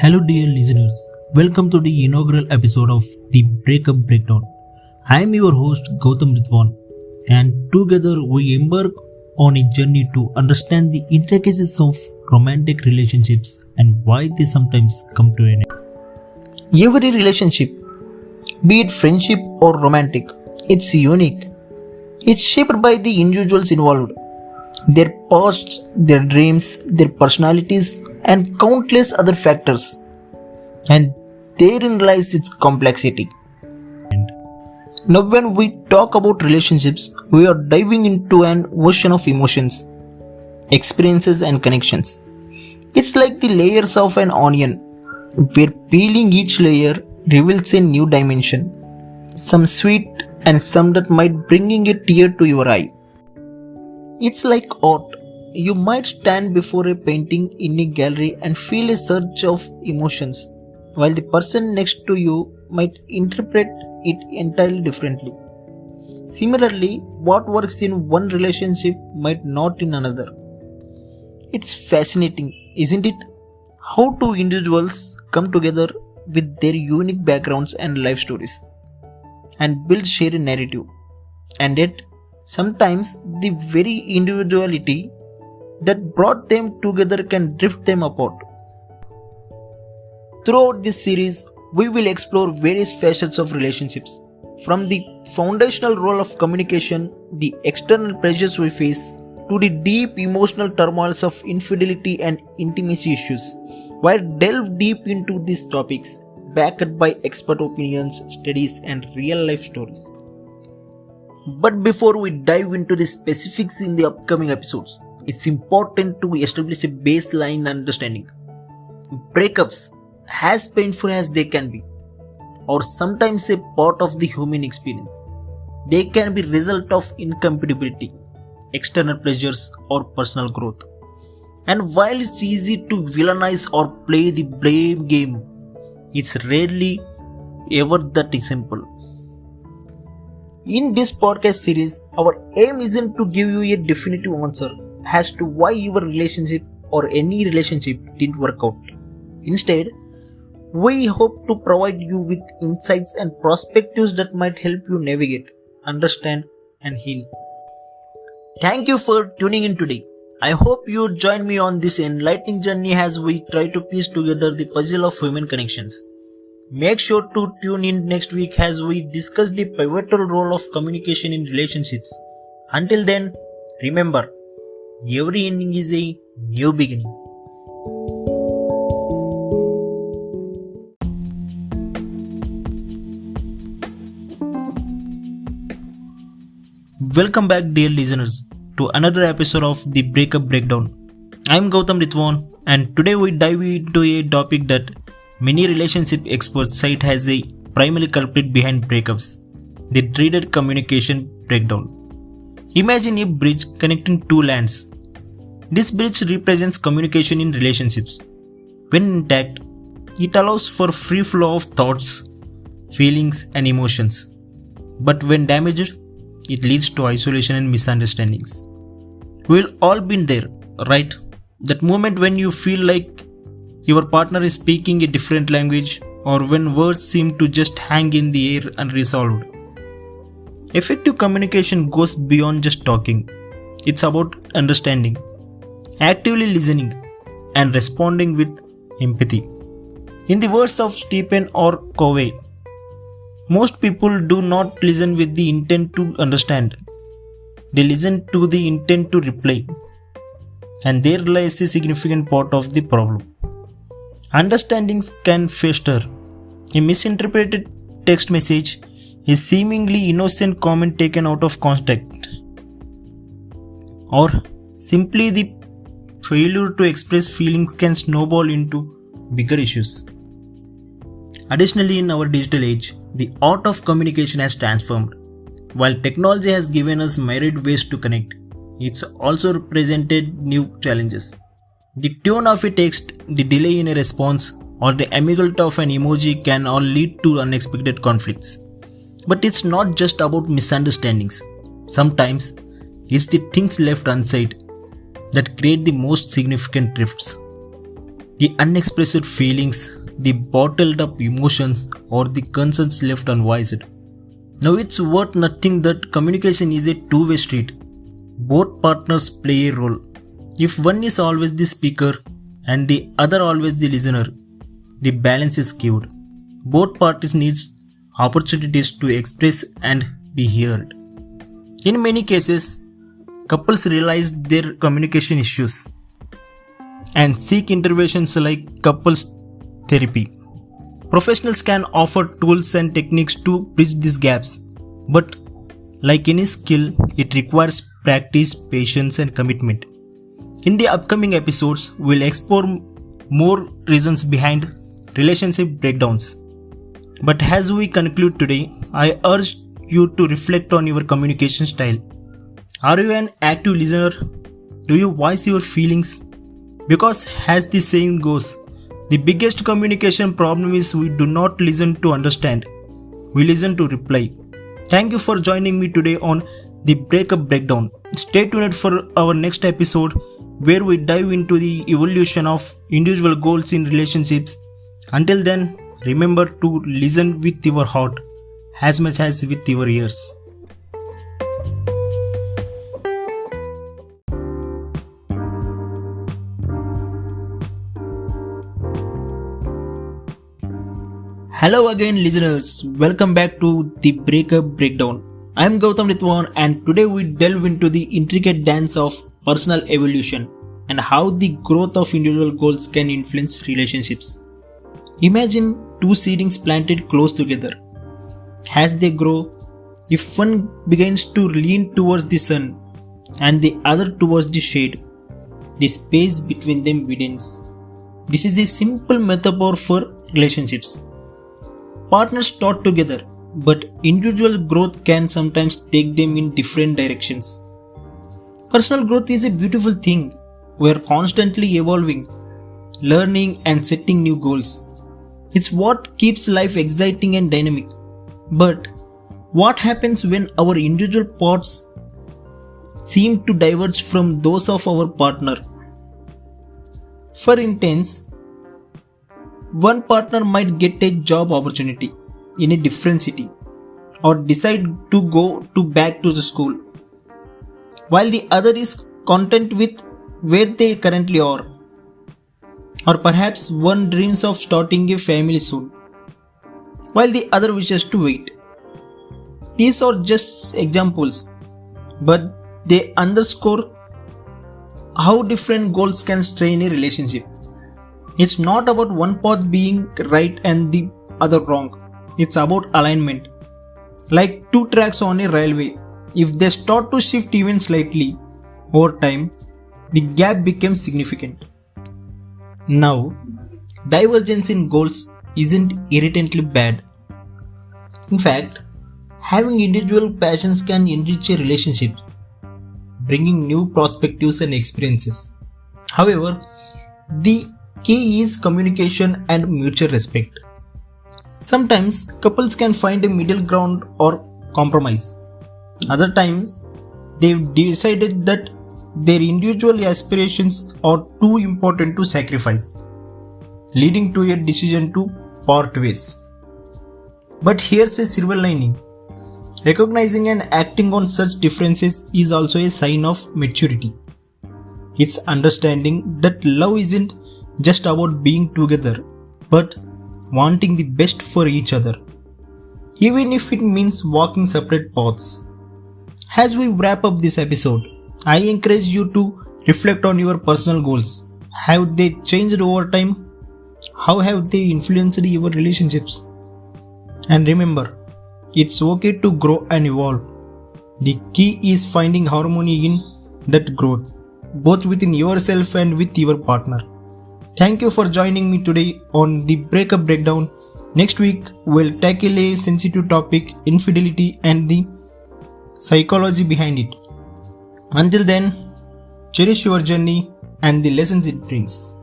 Hello, dear listeners. Welcome to the inaugural episode of the Breakup Breakdown. I am your host Gautam Ritwan, and together we embark on a journey to understand the intricacies of romantic relationships and why they sometimes come to an end. Every relationship, be it friendship or romantic, it's unique. It's shaped by the individuals involved, their pasts, their dreams, their personalities, and countless other factors. And therein lies its complexity. Now, when we talk about relationships, we are diving into an ocean of emotions, experiences, and connections. It's like the layers of an onion, where peeling each layer reveals a new dimension, some sweet and some that might bringing a tear to your eye. It's like art. You might stand before a painting in a gallery and feel a surge of emotions, while the person next to you might interpret it entirely differently. Similarly, what works in one relationship might not in another. It's fascinating, isn't it? How two individuals come together with their unique backgrounds and life stories and build shared narrative. And yet, sometimes the very individuality that brought them together can drift them apart. Throughout this series, we will explore various facets of relationships, from the foundational role of communication, the external pressures we face, to the deep emotional turmoils of infidelity and intimacy issues. We'll delve deep into these topics, backed by expert opinions, studies, and real life stories. But before we dive into the specifics in the upcoming episodes, it's important to establish a baseline understanding. Breakups, as painful as they can be, or sometimes a part of the human experience. They can be result of incompatibility, external pressures, or personal growth. And while it's easy to villainize or play the blame game, it's rarely ever that simple. In this podcast series, our aim isn't to give you a definitive answer as to why your relationship or any relationship didn't work out. Instead, we hope to provide you with insights and perspectives that might help you navigate, understand, and heal. Thank you for tuning in today. I hope you join me on this enlightening journey as we try to piece together the puzzle of human connections. Make sure to tune in next week as we discuss the pivotal role of communication in relationships. Until then, remember, every ending is a new beginning. Welcome back, dear listeners, to another episode of the Breakup Breakdown. I'm Gautam Ritwan, and today we dive into a topic that many relationship experts cite as a primary culprit behind breakups: the dreaded communication breakdown. Imagine a bridge connecting two lands. This bridge represents communication in relationships. When intact, it allows for free flow of thoughts, feelings, and emotions. But when damaged, it leads to isolation and misunderstandings. We've all been there, right? That moment when you feel like your partner is speaking a different language, or when words seem to just hang in the air unresolved. Effective communication goes beyond just talking. It's about understanding, actively listening, and responding with empathy. In the words of Stephen or Covey, most people do not listen with the intent to understand. They listen to the intent to reply. And there lies the significant part of the problem. Understandings can fester. A misinterpreted text message, a seemingly innocent comment taken out of context, or simply the failure to express feelings can snowball into bigger issues. Additionally, in our digital age, the art of communication has transformed. While technology has given us myriad ways to connect, it's also presented new challenges. The tone of a text, the delay in a response, or the ambiguity of an emoji can all lead to unexpected conflicts. But it's not just about misunderstandings. Sometimes, it's the things left unsaid that create the most significant rifts. the unexpressed feelings, the bottled up emotions, or the concerns left unvoiced. Now it's worth noting that communication is a two-way street. Both partners play a role. If one is always the speaker and the other always the listener, the balance is skewed. Both parties need opportunities to express and be heard. In many cases, couples realize their communication issues and seek interventions like couples therapy. Professionals can offer tools and techniques to bridge these gaps, but like any skill, it requires practice, patience, and commitment. In the upcoming episodes, we'll explore more reasons behind relationship breakdowns. But as we conclude today, I urge you to reflect on your communication style. Are you an active listener? Do you voice your feelings? Because as the saying goes, the biggest communication problem is we do not listen to understand. We listen to reply. Thank you for joining me today on the Breakup Breakdown. Stay tuned for our next episode where we dive into the evolution of individual goals in relationships. Until then, remember to listen with your heart as much as with your ears. Hello again, listeners. Welcome back to the Breakup Breakdown. I'm Gautam Ritwan, and today we delve into the intricate dance of personal evolution and how the growth of individual goals can influence relationships. Imagine two seedlings planted close together. As they grow, if one begins to lean towards the sun and the other towards the shade, the space between them widens. This is a simple metaphor for relationships. Partners start together, but individual growth can sometimes take them in different directions. Personal growth is a beautiful thing. We are constantly evolving, learning, and setting new goals. It's what keeps life exciting and dynamic. But what happens when our individual paths seem to diverge from those of our partner? For instance, one partner might get a job opportunity in a different city or decide to go back to the school, while the other is content with where they currently are. Or perhaps one dreams of starting a family soon, while the other wishes to wait. These are just examples, but they underscore how different goals can strain a relationship. It's not about one path being right and the other wrong. It's about alignment. Like two tracks on a railway, if they start to shift even slightly over time, the gap becomes significant. Now, divergence in goals isn't inherently bad. In fact, having individual passions can enrich a relationship, bringing new perspectives and experiences. However, the key is communication and mutual respect. Sometimes couples can find a middle ground or compromise. Other times, they've decided that their individual aspirations are too important to sacrifice, leading to a decision to part ways. But here's a silver lining. Recognizing and acting on such differences is also a sign of maturity. It's understanding that love isn't just about being together, but wanting the best for each other, even if it means walking separate paths. As we wrap up this episode, I encourage you to reflect on your personal goals. Have they changed over time? How have they influenced your relationships? And remember, it's okay to grow and evolve. The key is finding harmony in that growth, both within yourself and with your partner. Thank you for joining me today on the Breakup Breakdown. Next week, we'll tackle a sensitive topic, infidelity, and the psychology behind it. Until then, cherish your journey and the lessons it brings.